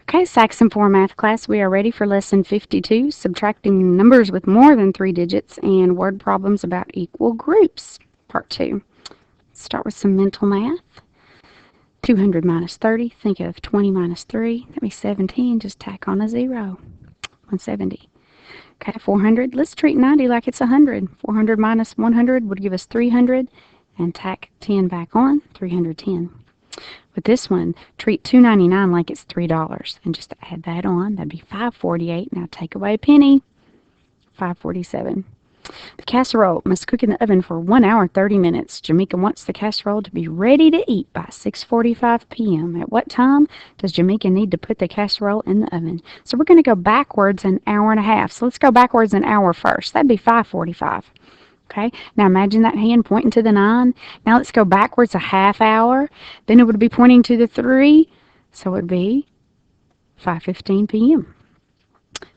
Okay, Saxon 4 math class, we are ready for lesson 52, subtracting numbers with more than 3 digits and word problems about equal groups, part 2. Let's start with some mental math. 200 minus 30, think of 20 minus 3, that'd be 17, just tack on a 0, 170. Okay, 400, let's treat 90 like it's 100. 400 minus 100 would give us 300, and tack 10 back on, 310. With this one, treat $2.99 like it's $3, and just add that on. That'd be $5.48. Now take away a penny, $5.47. The casserole must cook in the oven for 1 hour 30 minutes. Jamaica wants the casserole to be ready to eat by 6:45 p.m. At what time does Jamaica need to put the casserole in the oven? So we're going to go backwards an hour and a half. So let's go backwards an hour first. That'd be 5:45. Okay, now imagine that hand pointing to the 9. Now let's go backwards a half hour. Then it would be pointing to the 3. So it would be 5:15 p.m.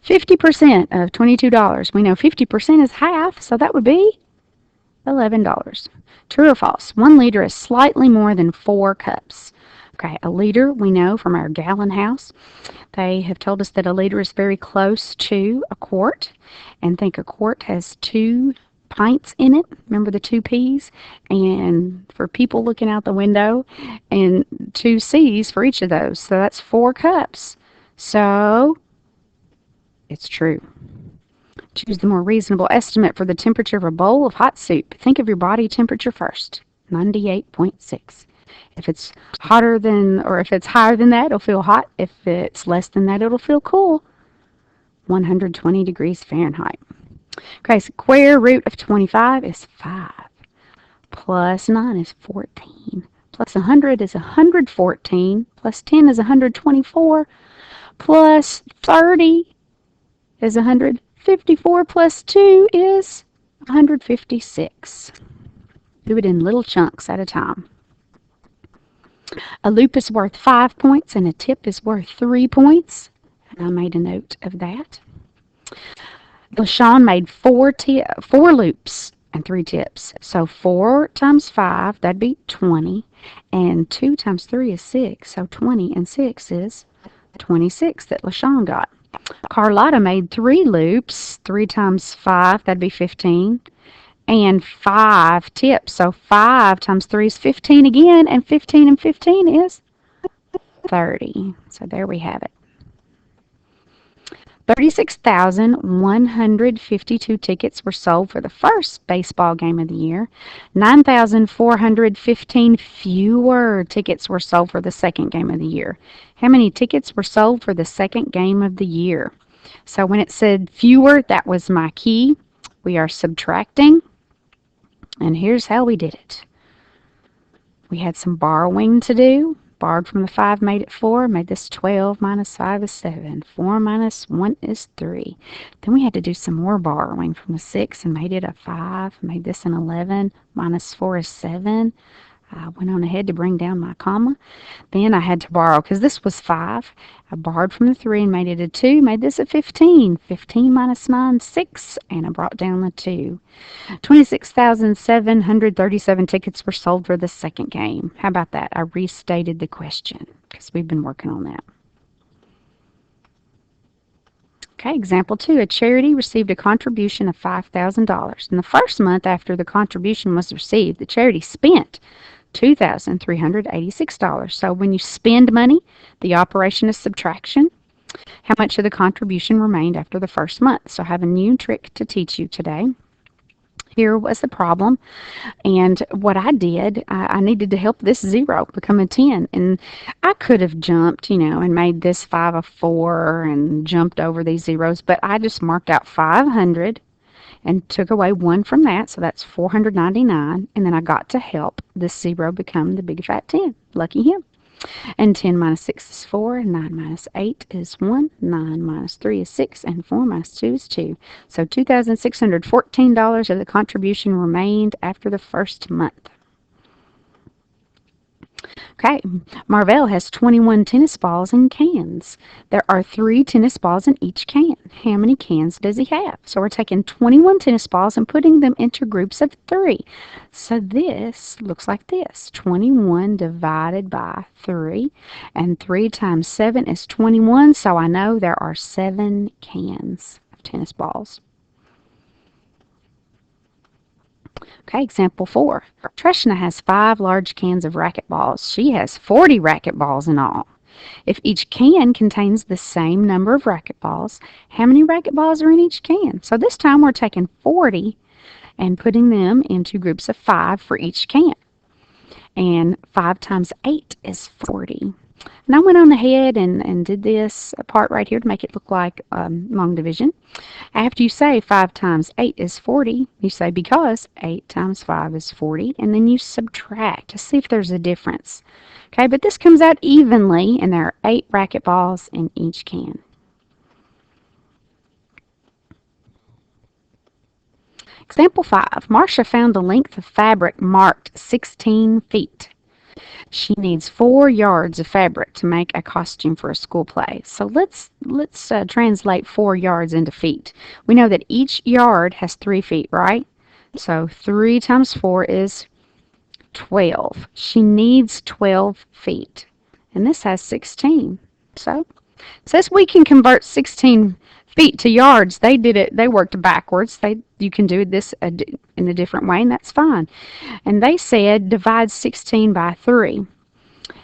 50% of $22. We know 50% is half, so that would be $11. True or false? 1 liter is slightly more than 4 cups. Okay, a liter, we know from our gallon house. They have told us that a liter is very close to a quart. And think a quart has 2 pints in it. Remember the 2 P's? And for people looking out the window, and 2 C's for each of those. So that's 4 cups. So it's true. Choose the more reasonable estimate for the temperature of a bowl of hot soup. Think of your body temperature first. 98.6. If it's hotter than, or if it's higher than that, it'll feel hot. If it's less than that, it'll feel cool. 120 degrees Fahrenheit. Okay, square root of 25 is 5. Plus 9 is 14. Plus 100 is 114. Plus 10 is 124. Plus 30 is 154. Plus 2 is 156. Do it in little chunks at a time. A loop is worth 5 points and a tip is worth 3 points. And I made a note of that. LaShawn made 4 loops and 3 tips. So 4 times 5, that'd be 20. And 2 times 3 is 6. So 20 and 6 is 26 that LaShawn got. Carlotta made 3 loops. 3 times 5, that'd be 15. And 5 tips. So 5 times 3 is 15 again. And 15 and 15 is 30. So there we have it. 36,152 tickets were sold for the first baseball game of the year. 9,415 fewer tickets were sold for the second game of the year. How many tickets were sold for the second game of the year? So when it said fewer, that was my key. We are subtracting. And here's how we did it. We had some borrowing to do. Borrowed from the 5, made it 4, made this 12, minus 5 is 7, 4 minus 1 is 3. Then we had to do some more borrowing from the 6 and made it a 5, made this an 11, minus 4 is 7. I went on ahead to bring down my comma. Then I had to borrow, because this was 5. I borrowed from the 3 and made it a 2, made this a 15. 15 minus 9, 6, and I brought down the 2. 26,737 tickets were sold for the second game. How about that? I restated the question, because we've been working on that. Okay, example 2. A charity received a contribution of $5,000. In the first month after the contribution was received, the charity spent $2,386. So when you spend money, the operation is subtraction. How much of the contribution remained after the first month? So I have a new trick to teach you today. Here was the problem, and what I did, I needed to help this 0 become a 10, and I could have jumped, and made this 5 a 4 and jumped over these zeros, but I just marked out 500 and took away 1 from that, so that's 499, and then I got to help this 0 become the big fat 10. Lucky him. And 10 minus 6 is 4, 9 minus 8 is 1, 9 minus 3 is 6, and 4 minus 2 is 2. So $2,614 of the contribution remained after the first month. Okay, Marvell has 21 tennis balls in cans. There are 3 tennis balls in each can. How many cans does he have? So we're taking 21 tennis balls and putting them into groups of 3. So this looks like this. 21 divided by 3. And 3 times 7 is 21, so I know there are 7 cans of tennis balls. Okay, example 4. Trishna has 5 large cans of racquetballs. She has 40 racquetballs in all. If each can contains the same number of racquetballs, how many racquetballs are in each can? So this time we're taking 40 and putting them into groups of 5 for each can. And 5 times 8 is 40. And I went on ahead and did this part right here to make it look like long division. After you say 5 times 8 is 40, you say because 8 times 5 is 40, and then you subtract to see if there's a difference. Okay, but this comes out evenly, and there are 8 racquetballs in each can. Example 5. Marcia found a length of fabric marked 16 feet. She needs 4 yards of fabric to make a costume for a school play. So let's translate 4 yards into feet. We know that each yard has 3 feet, right? So 3 times 4 is 12. She needs 12 feet. And this has 16. So says we can convert 16 feet to yards. They did it. They worked backwards. You can do this in a different way, and that's fine. And they said divide 16 by 3.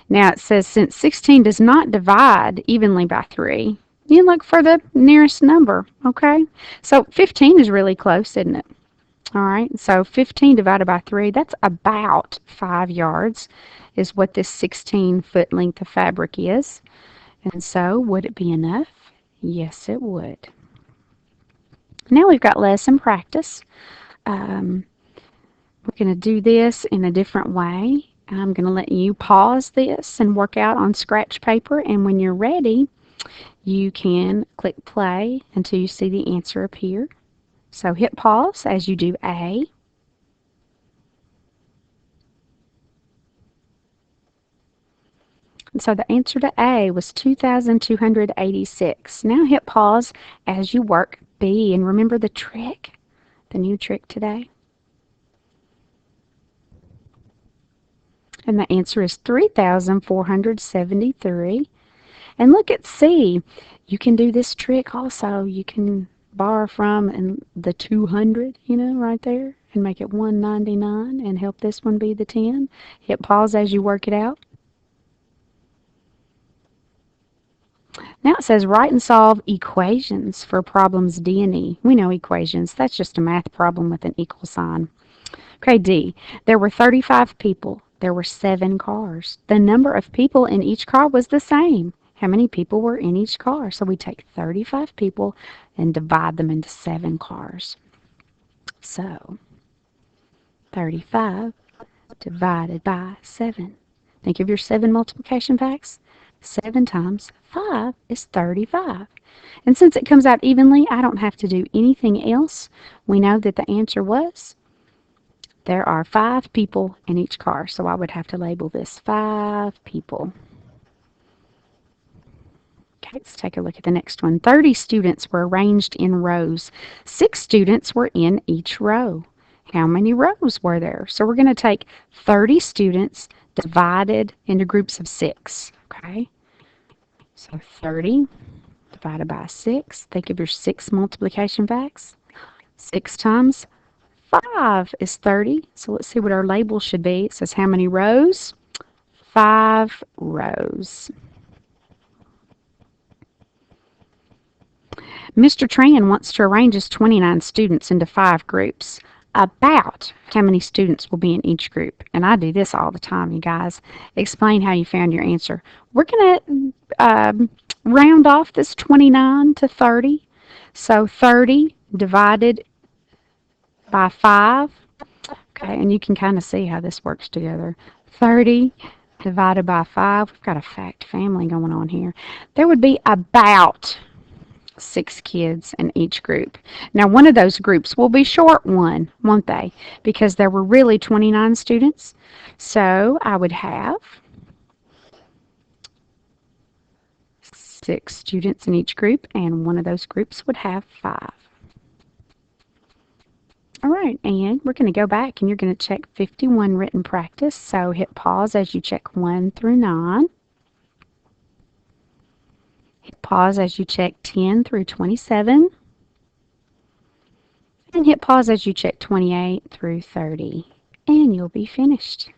Now it says since 16 does not divide evenly by 3, you look for the nearest number, okay? So 15 is really close, isn't it? All right, so 15 divided by 3, that's about 5 yards is what this 16-foot length of fabric is. And so would it be enough? Yes, it would. Now we've got lesson practice. We're going to do this in a different way. I'm going to let you pause this and work out on scratch paper, and when you're ready, you can click play until you see the answer appear. So hit pause as you do A. And so the answer to A was 2,286. Now hit pause as you work B, and remember the trick, the new trick today. And the answer is 3,473. And look at C. You can do this trick also. You can borrow from the 200, right there, and make it 199 and help this one be the 10. Hit pause as you work it out. Now it says write and solve equations for problems D and E. We know equations. That's just a math problem with an equal sign. Okay, D. There were 35 people. There were 7 cars. The number of people in each car was the same. How many people were in each car? So we take 35 people and divide them into 7 cars. So 35 divided by 7. Think of your 7 multiplication facts. 7 times 5 is 35. And since it comes out evenly, I don't have to do anything else. We know that the answer was there are 5 people in each car. So I would have to label this 5 people. Okay, let's take a look at the next one. 30 students were arranged in rows. 6 students were in each row. How many rows were there? So we're going to take 30 students divided into groups of 6. Okay, so 30 divided by 6. Think of your 6 multiplication facts. 6 times 5 is 30. So let's see what our label should be. It says how many rows? 5 rows. Mr. Tran wants to arrange his 29 students into 5 groups. About how many students will be in each group? And I do this all the time, you guys. Explain how you found your answer. We're going to round off this 29 to 30. So 30 divided by 5. Okay, and you can kind of see how this works together. 30 divided by 5. We've got a fact family going on here. There would be about 6 kids in each group. Now, one of those groups will be short one, won't they? Because there were really 29 students. So I would have 6 students in each group, and one of those groups would have 5. All right, and we're going to go back and you're going to check 51 written practice. So hit pause as you check 1 through 9. Hit pause as you check 10 through 27. And hit pause as you check 28 through 30. And you'll be finished.